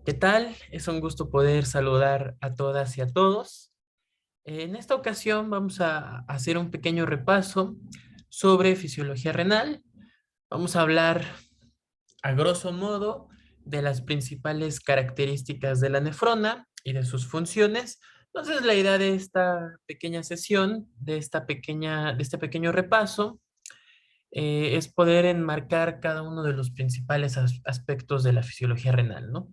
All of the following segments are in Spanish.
¿Qué tal? Es un gusto poder saludar a todas y a todos. En esta ocasión vamos a hacer un pequeño repaso sobre fisiología renal. Vamos a hablar a grosso modo de las principales características de la nefrona y de sus funciones. Entonces, la idea de esta pequeña sesión, de este pequeño repaso, es poder enmarcar cada uno de los principales aspectos de la fisiología renal, ¿no?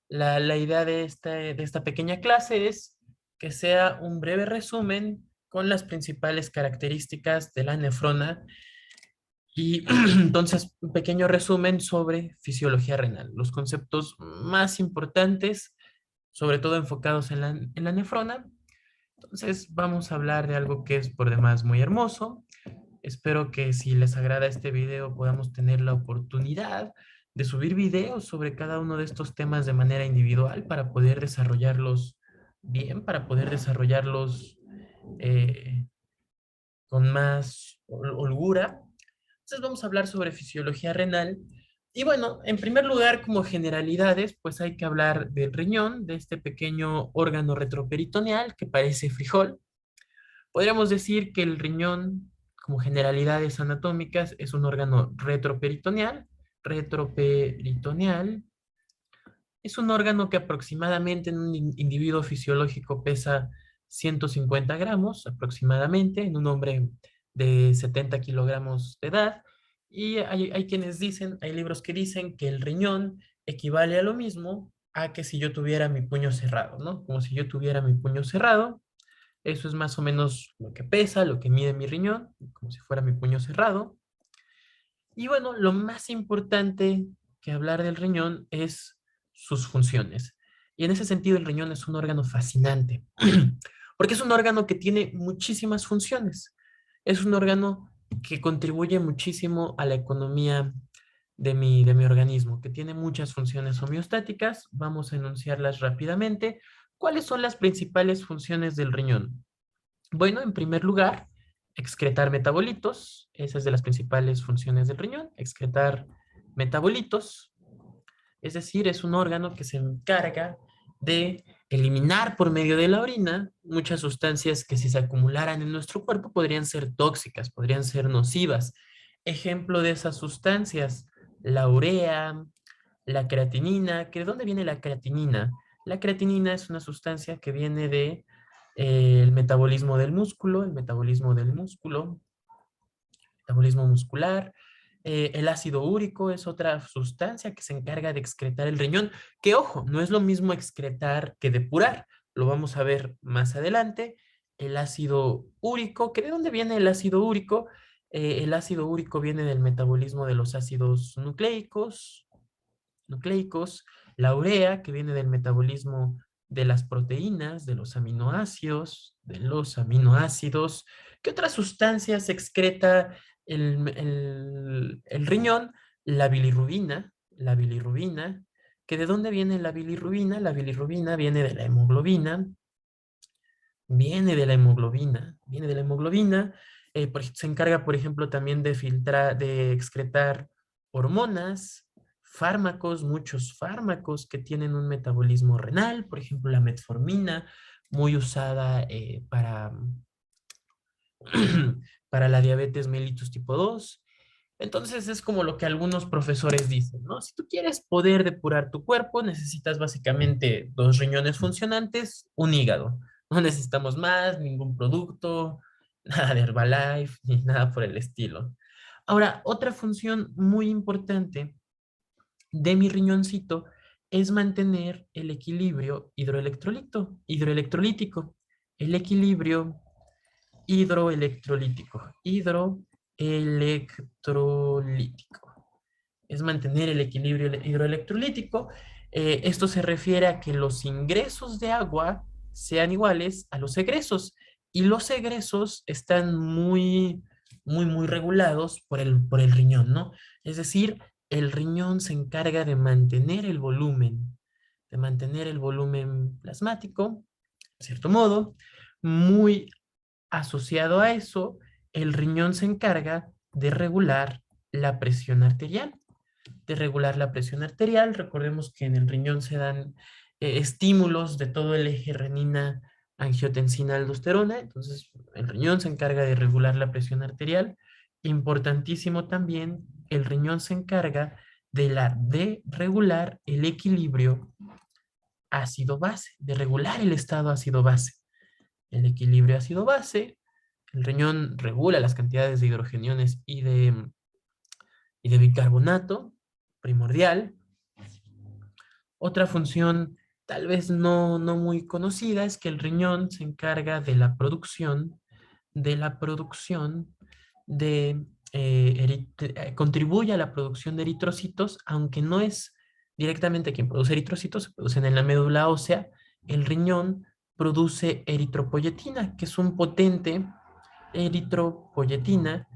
La idea de esta pequeña clase es que sea un breve resumen con las principales características de la nefrona y entonces un pequeño resumen sobre fisiología renal, los conceptos más importantes, sobre todo enfocados en la nefrona. Entonces vamos a hablar de algo que es por demás muy hermoso. Espero que si les agrada este video podamos tener la oportunidad de subir videos sobre cada uno de estos temas de manera individual para poder desarrollarlos bien, para poder desarrollarlos eh, con más holgura. Entonces vamos a hablar sobre fisiología renal. Y bueno, en primer lugar, como generalidades, pues hay que hablar del riñón, de este pequeño órgano retroperitoneal que parece frijol. Podríamos decir que el riñón, como generalidades anatómicas, es un órgano retroperitoneal. Retroperitoneal es un órgano que aproximadamente en un individuo fisiológico pesa 150 gramos, aproximadamente, en un hombre de 70 kilogramos de edad. Y hay quienes dicen, hay libros que dicen que el riñón equivale a lo mismo a que si yo tuviera mi puño cerrado, ¿no? Como si yo tuviera mi puño cerrado, eso es más o menos lo que pesa, lo que mide mi riñón, como si fuera mi puño cerrado. Y bueno, lo más importante que hablar del riñón es sus funciones. Y en ese sentido, el riñón es un órgano fascinante, porque es un órgano que tiene muchísimas funciones. Es un órgano que contribuye muchísimo a la economía de mi organismo, que tiene muchas funciones homeostáticas. Vamos a enunciarlas rápidamente. ¿Cuáles son las principales funciones del riñón? Bueno, en primer lugar, excretar metabolitos. Esa es de las principales funciones del riñón, excretar metabolitos. Es decir, es un órgano que se encarga de eliminar por medio de la orina muchas sustancias que si se acumularan en nuestro cuerpo podrían ser tóxicas, podrían ser nocivas. Ejemplo de esas sustancias, la urea, la creatinina. ¿Que ¿De dónde viene la creatinina? La creatinina es una sustancia que viene de el metabolismo del músculo, metabolismo muscular. El ácido úrico es otra sustancia que se encarga de excretar el riñón, que ojo, no es lo mismo excretar que depurar, lo vamos a ver más adelante. El ácido úrico, ¿que de dónde viene el ácido úrico? El ácido úrico viene del metabolismo de los ácidos nucleicos, la urea, que viene del metabolismo de las proteínas, de los aminoácidos. ¿Qué otras sustancias excreta el riñón? La bilirrubina, que ¿de dónde viene la bilirrubina? La bilirrubina viene de la hemoglobina. Se encarga, por ejemplo, también de filtrar, de excretar hormonas, fármacos, muchos fármacos que tienen un metabolismo renal, por ejemplo, la metformina, muy usada para la diabetes mellitus tipo 2. Entonces es como lo que algunos profesores dicen, ¿no? Si tú quieres poder depurar tu cuerpo, necesitas básicamente dos riñones funcionantes, un hígado. No necesitamos más, ningún producto, nada de Herbalife, ni nada por el estilo. Ahora, otra función muy importante de mi riñoncito es mantener el equilibrio hidroelectrolítico. El equilibrio hidroelectrolítico. Es mantener el equilibrio hidroelectrolítico. Esto se refiere a que los ingresos de agua sean iguales a los egresos y los egresos están muy, muy, muy regulados por el riñón, ¿no? Es decir, el riñón se encarga de mantener el volumen plasmático, de cierto modo. Muy asociado a eso, el riñón se encarga de regular la presión arterial. de regular la presión arterial. Recordemos que en el riñón se dan estímulos de todo el eje renina, angiotensina, aldosterona. Entonces, el riñón se encarga de regular la presión arterial. Importantísimo también, el riñón se encarga de regular el equilibrio ácido-base, de regular el estado ácido-base. El equilibrio ácido-base, el riñón regula las cantidades de hidrogeniones y de bicarbonato, primordial. Otra función tal vez no muy conocida es que el riñón se encarga de la producción de, contribuye a la producción de eritrocitos, aunque no es directamente quien produce eritrocitos, se producen en la médula ósea. El riñón produce eritropoyetina, que es un potente eritropoyetina,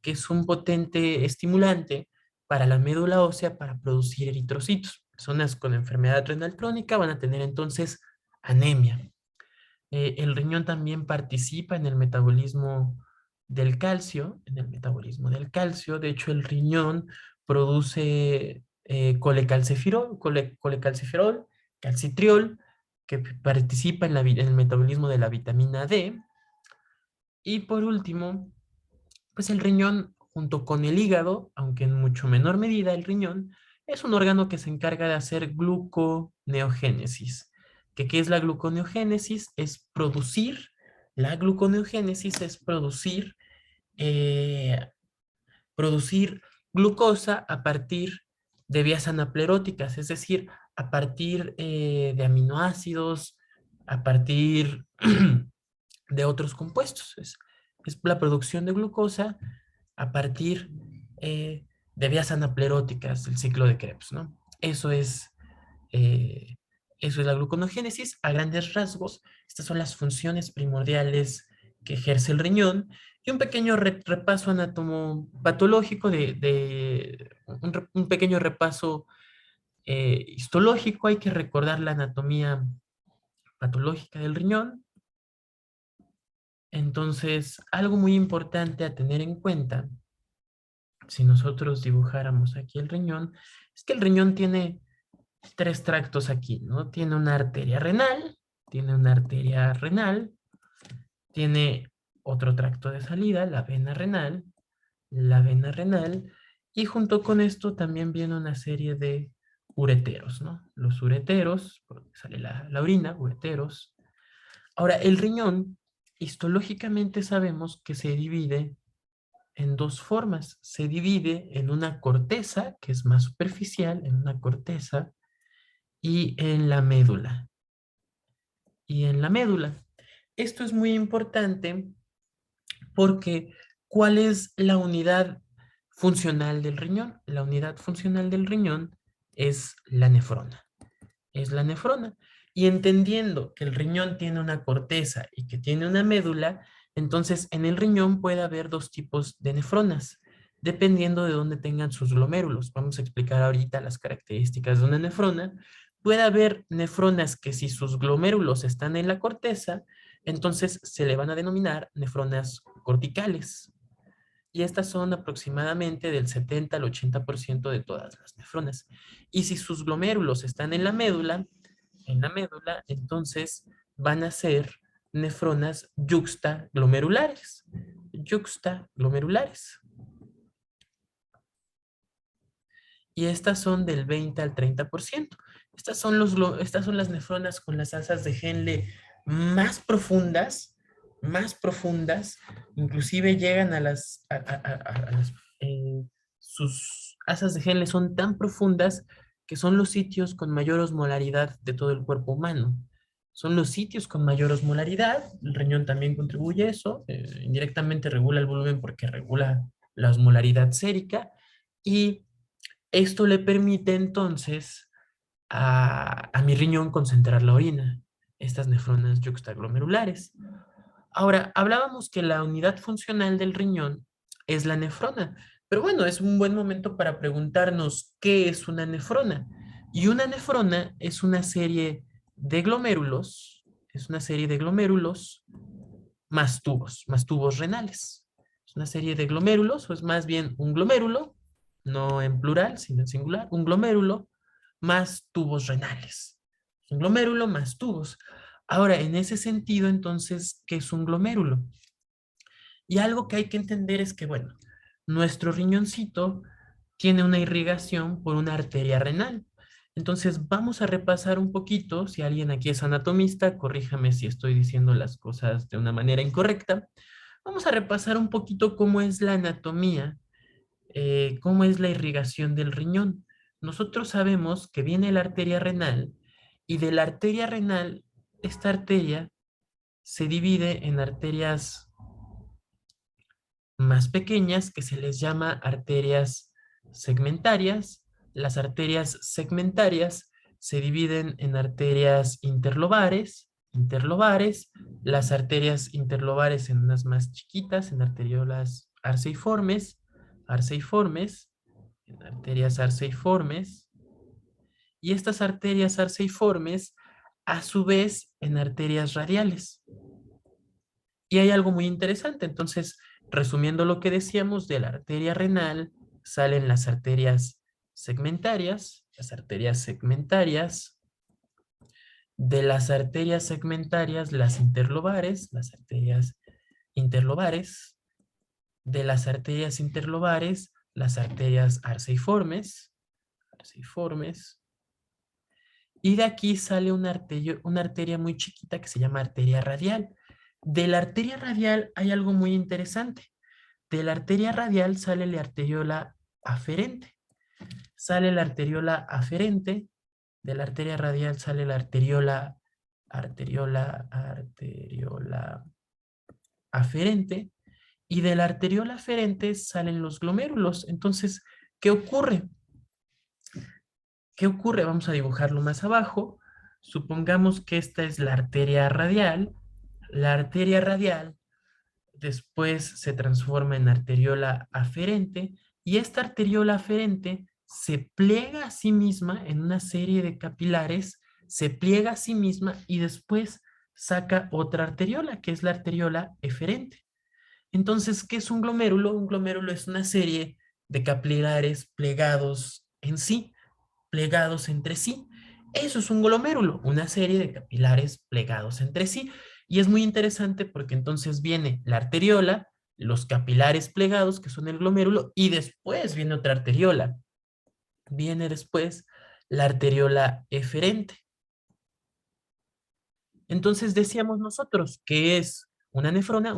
que es un potente estimulante para la médula ósea para producir eritrocitos. Personas con enfermedad renal crónica van a tener entonces anemia. El riñón también participa en el metabolismo del calcio, De hecho, el riñón produce colecalciferol, calcitriol, que participa en el metabolismo de la vitamina D. Y por último, pues el riñón, junto con el hígado, aunque en mucho menor medida el riñón, es un órgano que se encarga de hacer gluconeogénesis. ¿Qué es la gluconeogénesis? La gluconeogénesis es eh, producir glucosa a partir de vías anapleróticas, es decir, a partir de aminoácidos, a partir de otros compuestos. Es la producción de glucosa a partir de vías anapleróticas del ciclo de Krebs, ¿no? Eh, eso es la gluconeogénesis. A grandes rasgos, estas son las funciones primordiales que ejerce el riñón y un pequeño repaso anatomopatológico un pequeño repaso histológico. Hay que recordar la anatomía patológica del riñón. Entonces, algo muy importante a tener en cuenta, si nosotros dibujáramos aquí el riñón, es que el riñón tiene tres tractos aquí, ¿no? Tiene una arteria renal, tiene otro tracto de salida, la vena renal, y junto con esto también viene una serie de ureteros, ¿no? Los ureteros, por donde sale la orina, ureteros. Ahora, el riñón, histológicamente sabemos que se divide en dos formas. Se divide en una corteza, que es más superficial, en una corteza, y en la médula. Esto es muy importante porque ¿cuál es la unidad funcional del riñón? La unidad funcional del riñón es la nefrona. Es la nefrona. Y entendiendo que el riñón tiene una corteza y que tiene una médula, entonces en el riñón puede haber dos tipos de nefronas, dependiendo de dónde tengan sus glomérulos. Vamos a explicar ahorita las características de una nefrona. Puede haber nefronas que si sus glomérulos están en la corteza, entonces se le van a denominar nefronas corticales. Y estas son aproximadamente del 70 al 80% de todas las nefronas. Y si sus glomérulos están entonces van a ser nefronas yuxtaglomerulares. Yuxtaglomerulares. Y estas son del 20 al 30%. Estas son las nefronas con las asas de Henle más profundas, inclusive llegan a sus asas de Henle son tan profundas que son los sitios con mayor osmolaridad de todo el cuerpo humano. Son los sitios con mayor osmolaridad, el riñón también contribuye a eso, indirectamente regula el volumen porque regula la osmolaridad sérica, y esto le permite entonces a mi riñón concentrar la orina, estas nefronas yuxtaglomerulares. Ahora, hablábamos que la unidad funcional del riñón es la nefrona, pero bueno, es un buen momento para preguntarnos qué es una nefrona. Y una nefrona es una serie de glomérulos más tubos renales. Es una serie de glomérulos, o es más bien un glomérulo no en plural, sino en singular, un glomérulo más tubos renales. Un glomérulo más tubos. Ahora, en ese sentido, entonces, ¿qué es un glomérulo? Y algo que hay que entender es que, bueno, nuestro riñoncito tiene una irrigación por una arteria renal. Entonces, vamos a repasar un poquito, si alguien aquí es anatomista, corríjame si estoy diciendo las cosas de una manera incorrecta. Vamos a repasar un poquito cómo es la anatomía, cómo es la irrigación del riñón. Nosotros sabemos que viene la arteria renal y de la arteria renal, esta arteria se divide en arterias más pequeñas que se les llama arterias segmentarias. Las arterias segmentarias se dividen en arterias interlobares, las arterias interlobares en unas más chiquitas, en arteriolas arceiformes, en arterias arceiformes, y estas arterias arceiformes a su vez en arterias radiales. Y hay algo muy interesante. Entonces, resumiendo lo que decíamos, de la arteria renal salen las arterias segmentarias, de las arterias segmentarias, las arterias interlobares, de las arterias interlobares, las arterias arceiformes, y de aquí sale una arteria muy chiquita que se llama arteria radial. De la arteria radial hay algo muy interesante. De la arteria radial sale la arteriola aferente. Sale la arteriola aferente. De la arteria radial sale la arteriola aferente. Y de la arteriola aferente salen los glomérulos. Entonces, ¿qué ocurre? ¿Qué ocurre? Vamos a dibujarlo más abajo. Supongamos que esta es la arteria radial. La arteria radial después se transforma en arteriola aferente y esta arteriola aferente se pliega a sí misma en una serie de capilares, se pliega a sí misma y después saca otra arteriola, que es la arteriola eferente. Entonces, ¿qué es un glomérulo? Un glomérulo es una serie de capilares plegados en sí, plegados entre sí. Eso es un glomérulo, una serie de capilares plegados entre sí. Y es muy interesante porque entonces viene la arteriola, los capilares plegados, que son el glomérulo, y después viene otra arteriola. Viene después la arteriola eferente. Entonces decíamos nosotros que es una nefrona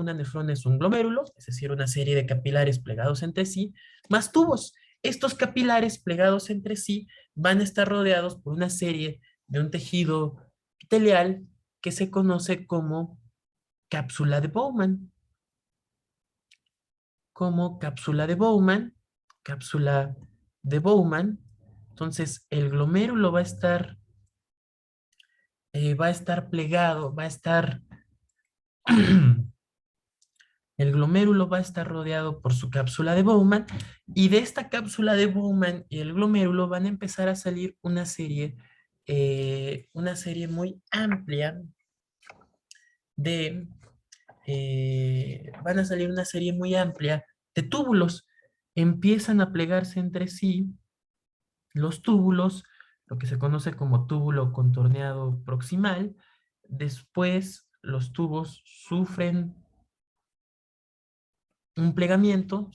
es un glomérulo, es decir, una serie de capilares plegados entre sí, más tubos. Estos capilares plegados entre sí van a estar rodeados por una serie de un tejido epitelial que se conoce como cápsula de Bowman. Como cápsula de Bowman, cápsula de Bowman. Entonces el glomérulo va a estar plegado, va a estar el glomérulo va a estar rodeado por su cápsula de Bowman y de esta cápsula de Bowman y el glomérulo van a empezar a salir una serie muy amplia de, van a salir una serie muy amplia de túbulos. Empiezan a plegarse entre sí los túbulos, lo que se conoce como túbulo contorneado proximal. Después los tubos sufren un plegamiento,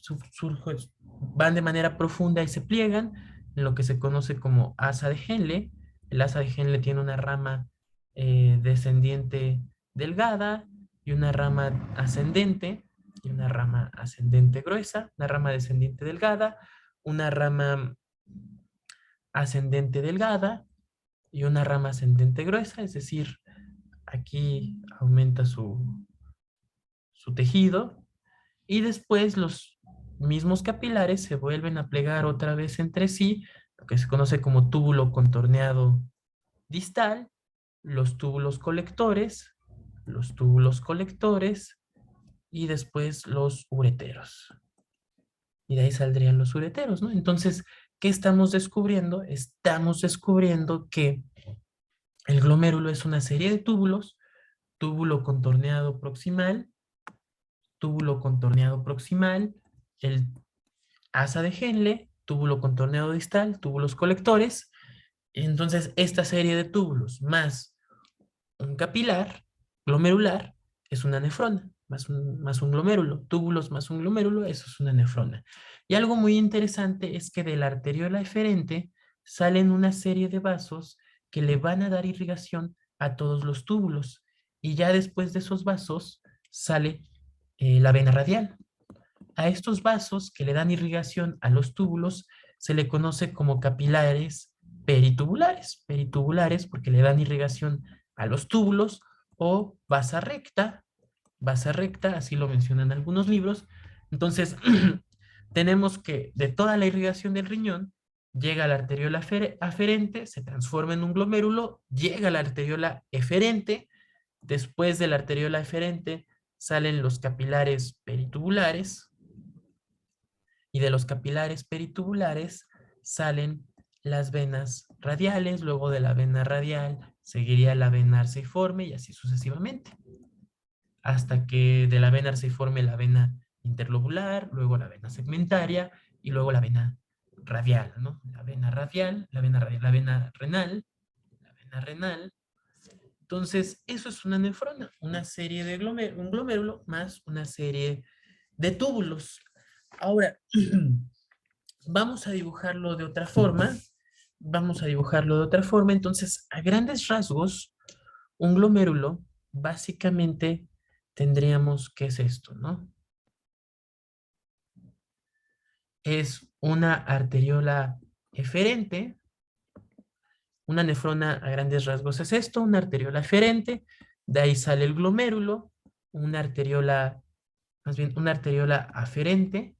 van de manera profunda y se pliegan en lo que se conoce como asa de Henle. El asa de Henle tiene una rama descendiente delgada y una rama ascendente gruesa, una rama descendiente delgada, una rama ascendente delgada y una rama ascendente gruesa, es decir, aquí aumenta su tejido y después los mismos capilares se vuelven a plegar otra vez entre sí, lo que se conoce como túbulo contorneado distal, los túbulos colectores y después los ureteros. Y de ahí saldrían los ureteros, ¿no? Entonces, ¿qué estamos descubriendo? Estamos descubriendo que el glomérulo es una serie de túbulos, túbulo contorneado proximal, túbulo contorneado proximal, el asa de Henle túbulo contorneado distal, túbulos colectores. Entonces, esta serie de túbulos más un capilar glomerular es una nefrona, más un glomérulo. Túbulos más un glomérulo, eso es una nefrona. Y algo muy interesante es que de la arteriola eferente salen una serie de vasos que le van a dar irrigación a todos los túbulos. Y ya después de esos vasos sale la vena radial. A estos vasos que le dan irrigación a los túbulos se le conoce como capilares peritubulares. Peritubulares porque le dan irrigación a los túbulos, o vasa recta, así lo mencionan algunos libros. Entonces, tenemos que de toda la irrigación del riñón, llega a la arteriola aferente, se transforma en un glomérulo, llega a la arteriola eferente, después de la arteriola eferente salen los capilares peritubulares, y de los capilares peritubulares salen las venas radiales, luego de la vena radial seguiría la vena arceiforme y así sucesivamente, hasta que de la vena arceiforme la vena interlobular, luego la vena segmentaria y luego la vena radial, ¿no? La vena radial, la vena radial, la vena renal, la vena renal. Entonces, eso es una nefrona, una serie de un glomérulo más una serie de túbulos. Ahora, vamos a dibujarlo de otra forma. Vamos a dibujarlo de otra forma. Entonces, a grandes rasgos, un glomérulo, básicamente, tendríamos que es esto, ¿no? Es una arteriola eferente. Una nefrona a grandes rasgos es esto, una arteriola eferente. De ahí sale el glomérulo, una arteriola, más bien una arteriola aferente.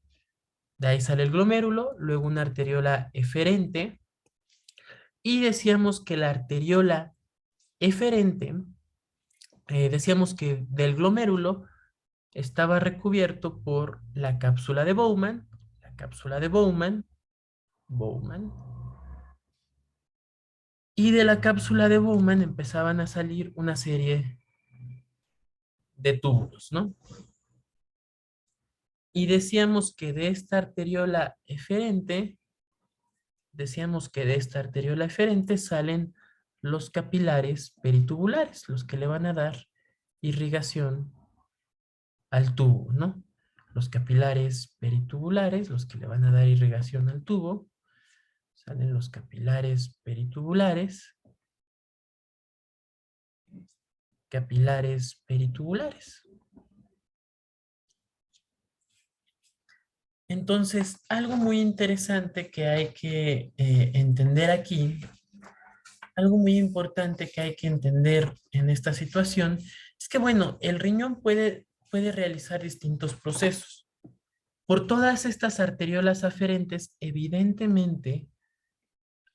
De ahí sale el glomérulo, luego una arteriola eferente. Y decíamos que la arteriola eferente, decíamos que del glomérulo estaba recubierto por la cápsula de Bowman, Bowman, y de la cápsula de Bowman empezaban a salir una serie de túbulos, ¿no? Y decíamos que de esta arteriola eferente salen los capilares peritubulares, los que le van a dar irrigación al tubo, ¿no? Los capilares peritubulares, los que le van a dar irrigación al tubo, salen los capilares peritubulares, capilares peritubulares. Entonces, algo muy interesante que hay que entender aquí, algo muy importante que hay que entender en esta situación, es que, bueno, el riñón puede realizar distintos procesos. Por todas estas arteriolas aferentes, evidentemente,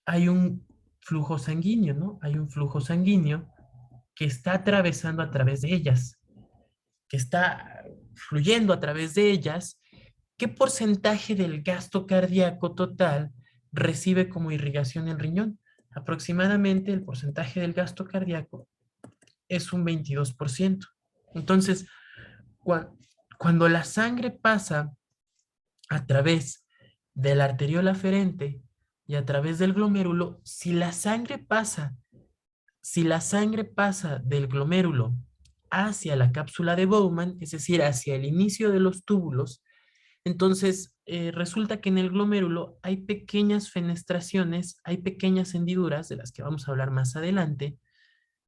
hay un flujo sanguíneo, ¿no? Hay un flujo sanguíneo que está atravesando a través de ellas, que está fluyendo a través de ellas. ¿Qué porcentaje del gasto cardíaco total recibe como irrigación el riñón? Aproximadamente el porcentaje del gasto cardíaco es un 22%. Entonces, cuando la sangre pasa a través de la arteriola aferente y a través del glomérulo, si la sangre pasa del glomérulo hacia la cápsula de Bowman, es decir, hacia el inicio de los túbulos, entonces resulta que en el glomérulo hay pequeñas fenestraciones, hay pequeñas hendiduras, de las que vamos a hablar más adelante,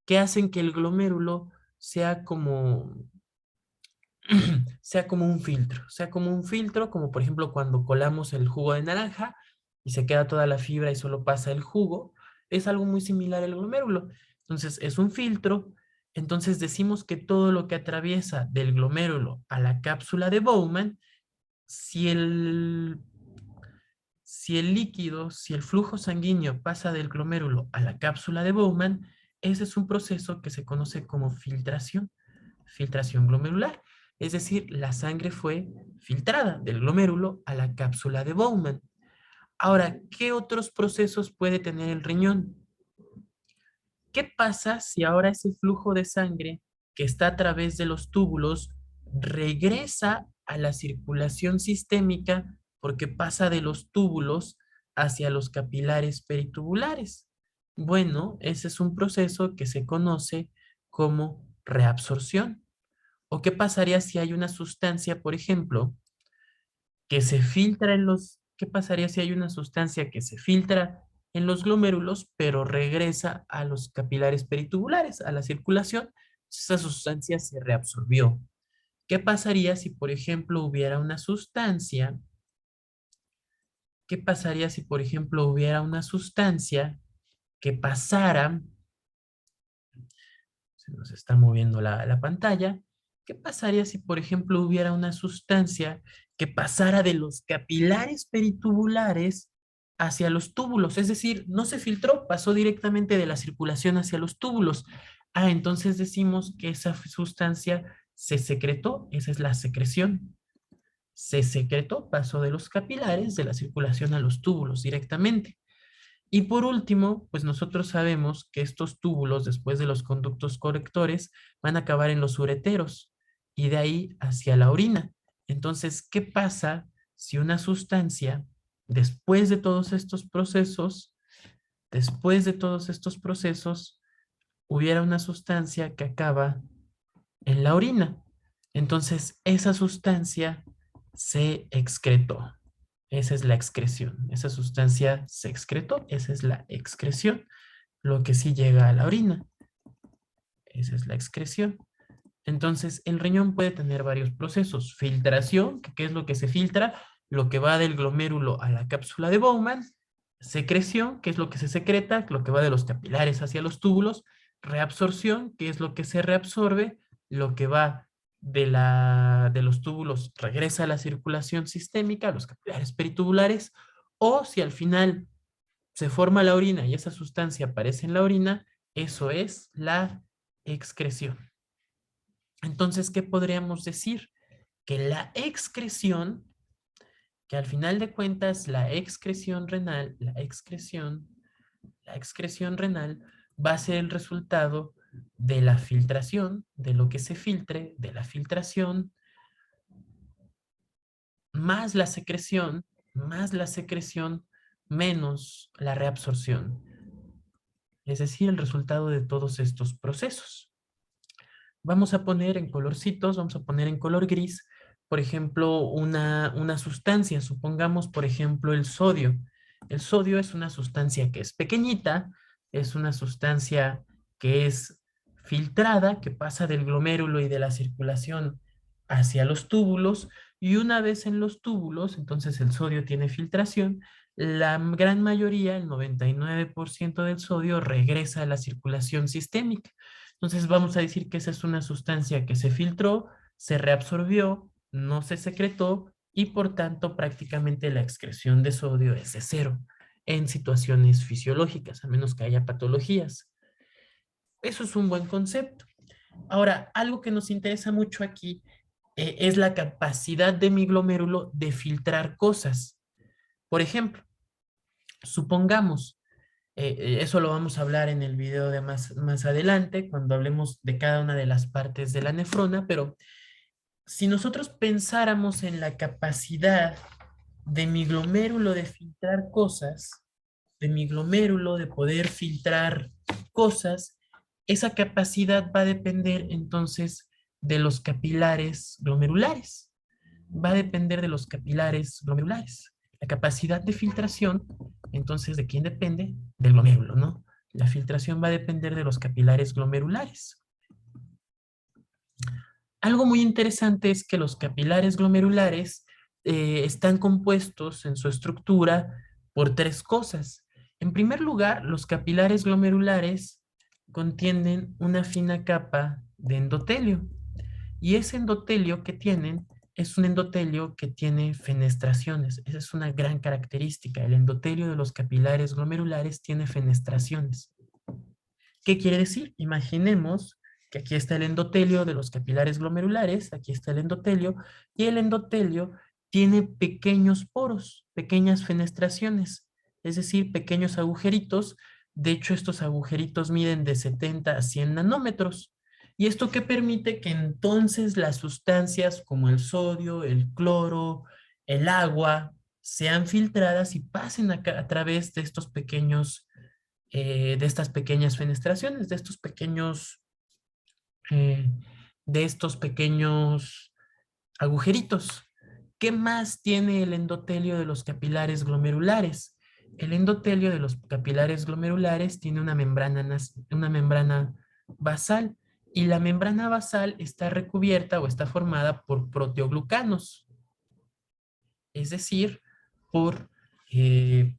que hacen que el glomérulo sea como, sea como un filtro, como por ejemplo cuando colamos el jugo de naranja y se queda toda la fibra y solo pasa el jugo, es algo muy similar al glomérulo. Entonces es un filtro. Entonces decimos que todo lo que atraviesa del glomérulo a la cápsula de Bowman, si el líquido, si el flujo sanguíneo pasa del glomérulo a la cápsula de Bowman, ese es un proceso que se conoce como filtración glomerular. Es decir, la sangre fue filtrada del glomérulo a la cápsula de Bowman. Ahora, ¿qué otros procesos puede tener el riñón? ¿Qué pasa si ahora ese flujo de sangre que está a través de los túbulos regresa a la circulación sistémica porque pasa de los túbulos hacia los capilares peritubulares. Bueno, ese es un proceso que se conoce como reabsorción. ¿O qué pasaría si hay una sustancia, por ejemplo, que se filtra en los... ¿Qué pasaría si hay una sustancia que se filtra en los glomérulos, pero regresa a los capilares peritubulares, a la circulación? Esa sustancia se reabsorbió. ¿Qué pasaría si, por ejemplo, hubiera una sustancia? ¿Qué pasaría si, por ejemplo, hubiera una sustancia que pasara, se nos está moviendo la pantalla, ¿qué pasaría si, por ejemplo, hubiera una sustancia que pasara de los capilares peritubulares hacia los túbulos? Es decir, no se filtró, pasó directamente de la circulación hacia los túbulos. Ah, entonces decimos que esa sustancia se secretó, esa es la secreción. Se secretó, pasó de los capilares, de la circulación a los túbulos directamente. Y por último, pues nosotros sabemos que estos túbulos, después de los conductos correctores, van a acabar en los ureteros y de ahí hacia la orina. Entonces, ¿qué pasa si una sustancia, después de todos estos procesos, después de todos estos procesos, hubiera una sustancia que acaba en la orina? Entonces, esa sustancia se excretó. Esa es la excreción. Esa sustancia se excretó. Esa es la excreción. Lo que sí llega a la orina. Esa es la excreción. Entonces, el riñón puede tener varios procesos. Filtración, que ¿qué es lo que se filtra? Lo que va del glomérulo a la cápsula de Bowman. Secreción, que es lo que se secreta, lo que va de los capilares hacia los túbulos. Reabsorción, que es lo que se reabsorbe, lo que va de los túbulos regresa a la circulación sistémica, a los capilares peritubulares, o si al final se forma la orina y esa sustancia aparece en la orina, eso es la excreción. Entonces, ¿qué podríamos decir? Que la excreción, que al final de cuentas la excreción renal, la excreción renal va a ser el resultado de la filtración, de lo que se filtre, de la filtración, más la secreción, menos la reabsorción. Es decir, el resultado de todos estos procesos. Vamos a poner en colorcitos, vamos a poner en color gris, por ejemplo, una sustancia. Supongamos, por ejemplo, el sodio. El sodio es una sustancia que es pequeñita, es una sustancia que es filtrada, que pasa del glomérulo y de la circulación hacia los túbulos, y una vez en los túbulos, entonces el sodio tiene filtración, la gran mayoría, el 99% del sodio, regresa a la circulación sistémica. Entonces vamos a decir que esa es una sustancia que se filtró, se reabsorbió, no se secretó y por tanto prácticamente la excreción de sodio es de cero en situaciones fisiológicas, a menos que haya patologías. Eso es un buen concepto. Ahora, algo que nos interesa mucho aquí es la capacidad de mi glomérulo de filtrar cosas. Por ejemplo, supongamos, eso lo vamos a hablar en el video de más adelante, cuando hablemos de cada una de las partes de la nefrona, pero si nosotros pensáramos en la capacidad de mi glomérulo de filtrar cosas, de mi glomérulo de poder filtrar cosas, esa capacidad va a depender entonces de los capilares glomerulares. Va a depender de los capilares glomerulares. La capacidad de filtración, entonces, ¿de quién depende? Del glomérulo, ¿no? La filtración va a depender de los capilares glomerulares. Algo muy interesante es que los capilares glomerulares están compuestos en su estructura por tres cosas. En primer lugar, los capilares glomerulares contienen una fina capa de endotelio. Y ese endotelio que tienen es un endotelio que tiene fenestraciones. Esa es una gran característica. El endotelio de los capilares glomerulares tiene fenestraciones. ¿Qué quiere decir? Imaginemos que aquí está el endotelio de los capilares glomerulares, aquí está el endotelio, y el endotelio tiene pequeños poros, pequeñas fenestraciones, es decir, pequeños agujeritos. De hecho, estos agujeritos miden de 70 a 100 nanómetros. ¿Y esto qué permite? Que entonces las sustancias como el sodio, el cloro, el agua, sean filtradas y pasen a través de estos pequeños, de estas pequeñas fenestraciones, eh, de estos pequeños agujeritos. ¿Qué más tiene el endotelio de los capilares glomerulares? El endotelio de los capilares glomerulares tiene una membrana basal, y la membrana basal está recubierta o está formada por proteoglucanos, es decir, por eh,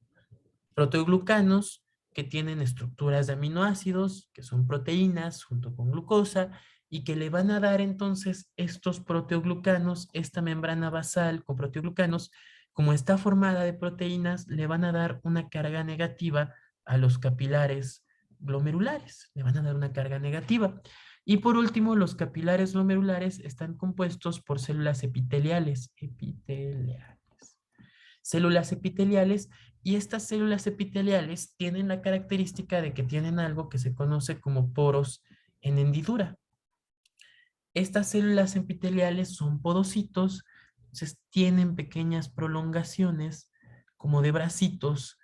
proteoglucanos que tienen estructuras de aminoácidos, que son proteínas junto con glucosa, y que le van a dar entonces estos proteoglucanos, esta membrana basal con proteoglucanos, como está formada de proteínas, le van a dar una carga negativa a los capilares glomerulares, le van a dar una carga negativa. Y por último, los capilares glomerulares están compuestos por células células epiteliales, y estas células epiteliales tienen la característica de que tienen algo que se conoce como poros en hendidura. Estas células epiteliales son podocitos, entonces tienen pequeñas prolongaciones como de bracitos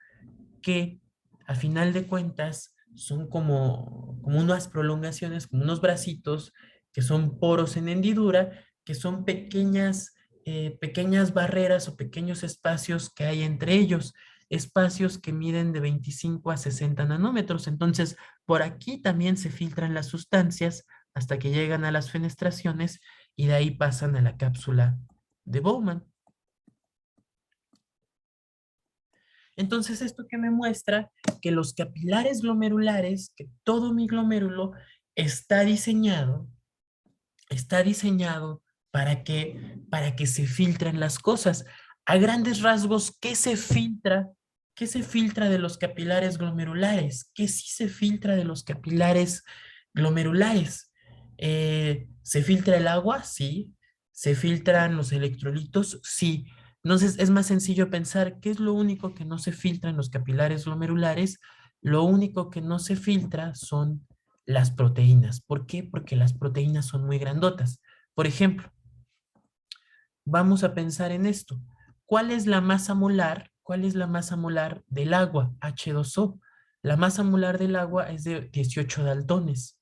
que a final de cuentas son como unas prolongaciones, como unos bracitos que son poros en hendidura, que son pequeñas barreras o pequeños espacios que hay entre ellos, espacios que miden de 25 a 60 nanómetros. Entonces, por aquí también se filtran las sustancias hasta que llegan a las fenestraciones y de ahí pasan a la cápsula de Bowman. Entonces, esto que me muestra que los capilares glomerulares, que todo mi glomérulo está diseñado para que se filtren las cosas. A grandes rasgos, ¿qué se filtra? ¿Qué se filtra de los capilares glomerulares? ¿Qué sí se filtra de los capilares glomerulares? ¿Se filtra el agua? Sí. ¿Se filtran los electrolitos? Sí. Entonces es más sencillo pensar qué es lo único que no se filtra en los capilares glomerulares. Lo único que no se filtra son las proteínas. ¿Por qué? Porque las proteínas son muy grandotas. Por ejemplo, vamos a pensar en esto. ¿Cuál es la masa molar? ¿Cuál es la masa molar del agua? H2O. La masa molar del agua es de 18 daltones.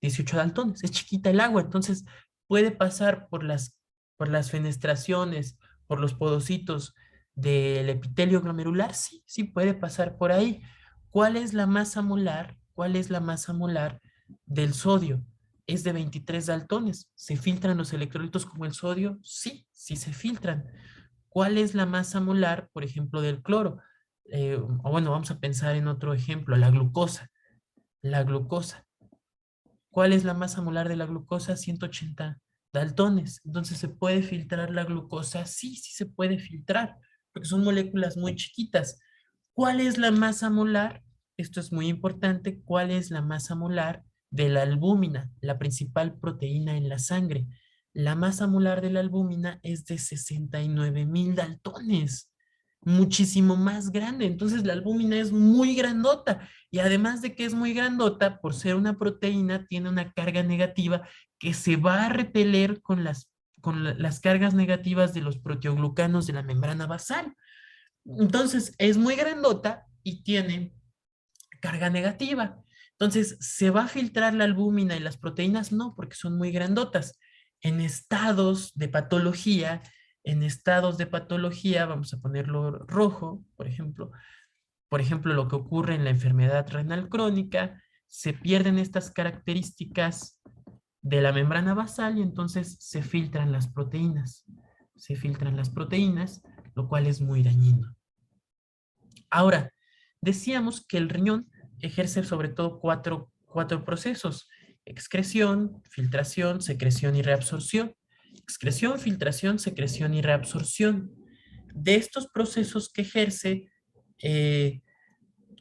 18 daltones. Es chiquita el agua, entonces puede pasar por las fenestraciones, por los podocitos del epitelio glomerular. Sí, sí puede pasar por ahí. ¿Cuál es la masa molar? ¿Cuál es la masa molar del sodio? Es de 23 daltones. ¿Se filtran los electrolitos como el sodio? Sí, sí se filtran. ¿Cuál es la masa molar, por ejemplo, del cloro? O bueno, vamos a pensar en otro ejemplo, la glucosa. La glucosa. ¿Cuál es la masa molar de la glucosa? 180 daltones. Entonces, ¿se puede filtrar la glucosa? Sí, sí se puede filtrar, porque son moléculas muy chiquitas. ¿Cuál es la masa molar? Esto es muy importante. ¿Cuál es la masa molar de la albúmina, la principal proteína en la sangre? La masa molar de la albúmina es de 69,000 daltones, muchísimo más grande. Entonces la albúmina es muy grandota, y además de que es muy grandota, por ser una proteína, tiene una carga negativa que se va a repeler con las cargas negativas de los proteoglucanos de la membrana basal. Entonces, es muy grandota y tiene carga negativa. Entonces, ¿se va a filtrar la albúmina y las proteínas? No, porque son muy grandotas. En estados de patología, vamos a ponerlo rojo, por ejemplo, lo que ocurre en la enfermedad renal crónica, se pierden estas características de la membrana basal y entonces se filtran las proteínas. Se filtran las proteínas, lo cual es muy dañino. Ahora, decíamos que el riñón ejerce sobre todo cuatro procesos: excreción, filtración, secreción y reabsorción. Excreción, filtración, secreción y reabsorción. De estos procesos que ejerce, eh,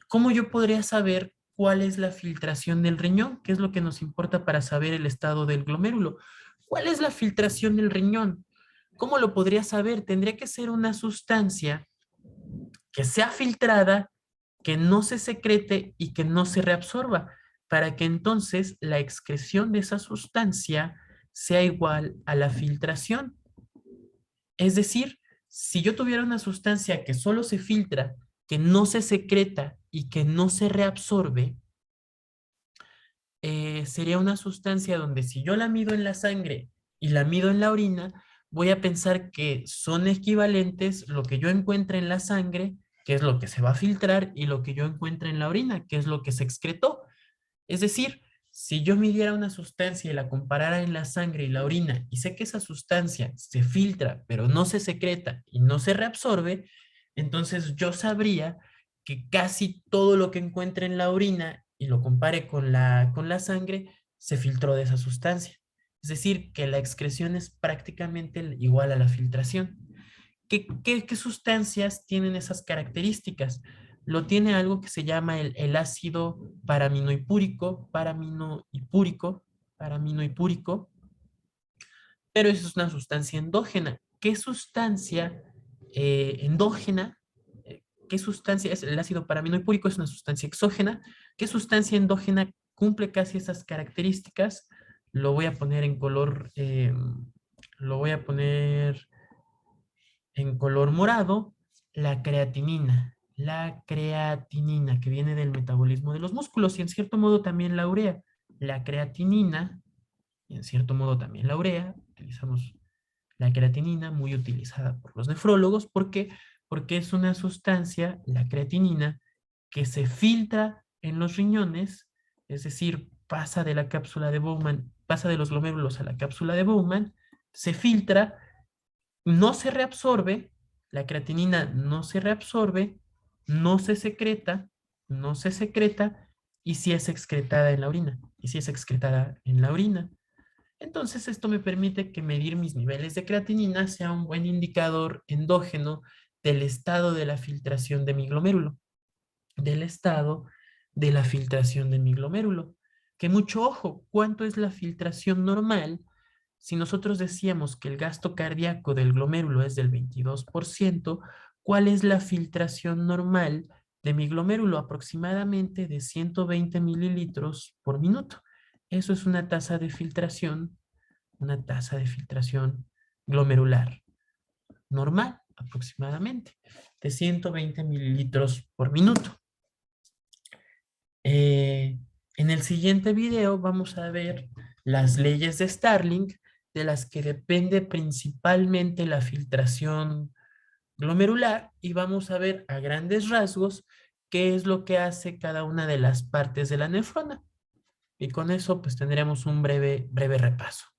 ¿cómo yo podría saber cuál es la filtración del riñón? ¿Qué es lo que nos importa para saber el estado del glomérulo? ¿Cuál es la filtración del riñón? ¿Cómo lo podría saber? Tendría que ser una sustancia que sea filtrada, que no se secrete y que no se reabsorba, para que entonces la excreción de esa sustancia sea igual a la filtración. Es decir, Si yo tuviera una sustancia que solo se filtra, que no se secreta y que no se reabsorbe, sería una sustancia donde si yo la mido en la sangre y la mido en la orina, voy a pensar que son equivalentes lo que yo encuentre en la sangre, que es lo que se va a filtrar, y lo que yo encuentre en la orina, que es lo que se excretó. Es decir, si yo midiera una sustancia y la comparara en la sangre y la orina, y sé que esa sustancia se filtra, pero no se secreta y no se reabsorbe, entonces yo sabría que casi todo lo que encuentre en la orina y lo compare con la sangre, se filtró de esa sustancia. Es decir, que la excreción es prácticamente igual a la filtración. ¿Qué sustancias tienen esas características? Lo tiene algo que se llama el ácido paraminohipúrico, pero eso es una sustancia endógena. ¿Qué sustancia endógena? ¿Qué sustancia es el ácido paraminohipúrico? Es una sustancia exógena. ¿Qué sustancia endógena cumple casi esas características? Lo voy a poner en color, lo voy a poner en color morado, la creatinina. La creatinina, que viene del metabolismo de los músculos, y en cierto modo también la urea. La creatinina, y en cierto modo también la urea, utilizamos la creatinina, muy utilizada por los nefrólogos. ¿Por qué? Porque es una sustancia, la creatinina, que se filtra en los riñones, es decir, pasa de la cápsula de Bowman, pasa de los glomérulos a la cápsula de Bowman, se filtra, no se reabsorbe, la creatinina no se reabsorbe, no se secreta, no se secreta, y si es excretada en la orina, y si es excretada en la orina. Entonces, esto me permite que medir mis niveles de creatinina sea un buen indicador endógeno del estado de la filtración de mi glomérulo, del estado de la filtración de mi glomérulo. Que mucho ojo, ¿cuánto es la filtración normal? Si nosotros decíamos que el gasto cardíaco del glomérulo es del 22%, ¿cuál es la filtración normal de mi glomérulo? Aproximadamente de 120 mililitros por minuto. Eso es una tasa de filtración glomerular normal, aproximadamente, de 120 mililitros por minuto. Eh, en el siguiente video vamos a ver las leyes de Starling, de las que depende principalmente la filtración glomerular, y vamos a ver a grandes rasgos qué es lo que hace cada una de las partes de la nefrona. Y con eso pues tendremos un breve repaso.